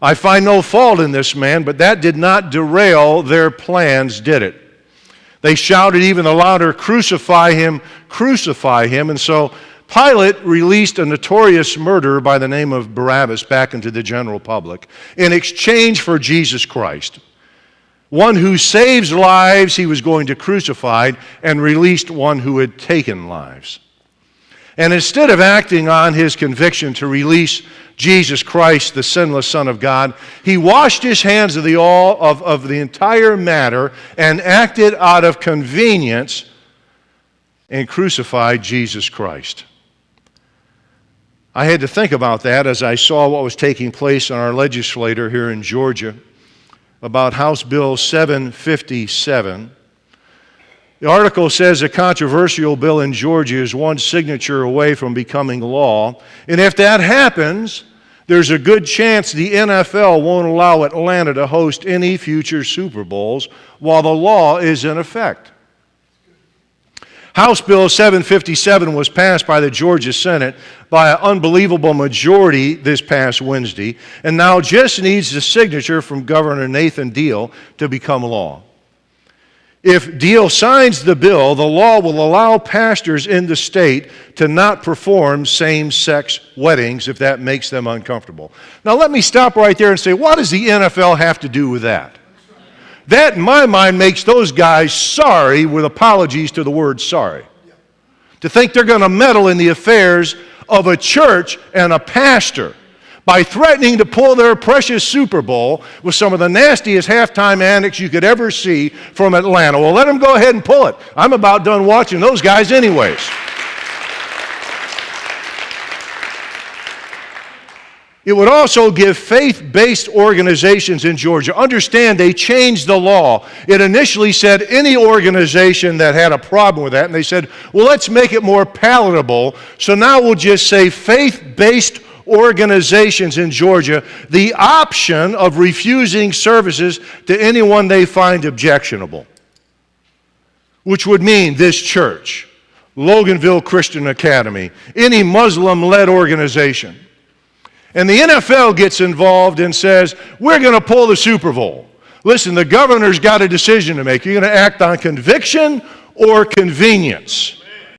I find no fault in this man, but that did not derail their plans, did it? They shouted even the louder, crucify him, crucify him. And so Pilate released a notorious murderer by the name of Barabbas back into the general public in exchange for Jesus Christ. One who saves lives he was going to crucify, and released one who had taken lives. And instead of acting on his conviction to release Jesus Christ, the sinless Son of God, he washed his hands of the entire matter and acted out of convenience and crucified Jesus Christ. I had to think about that as I saw what was taking place in our legislature here in Georgia about House Bill 757. The article says a controversial bill in Georgia is one signature away from becoming law. And if that happens, there's a good chance the NFL won't allow Atlanta to host any future Super Bowls while the law is in effect. House Bill 757 was passed by the Georgia Senate by an unbelievable majority this past Wednesday, and now just needs the signature from Governor Nathan Deal to become law. If Deal signs the bill, the law will allow pastors in the state to not perform same-sex weddings if that makes them uncomfortable. Now let me stop right there and say, what does the NFL have to do with that? That, in my mind, makes those guys sorry with apologies to the word sorry. To think they're going to meddle in the affairs of a church and a pastor by threatening to pull their precious Super Bowl with some of the nastiest halftime antics you could ever see from Atlanta. Well, let them go ahead and pull it. I'm about done watching those guys anyways. It would also give faith-based organizations in Georgia, understand they changed the law. It initially said any organization that had a problem with that, and they said, well, let's make it more palatable. So now we'll just say faith-based organizations in Georgia the option of refusing services to anyone they find objectionable, which would mean this church, Loganville Christian Academy, any Muslim-led organization. And the NFL gets involved and says, we're going to pull the Super Bowl. Listen, the governor's got a decision to make. You're going to act on conviction or convenience.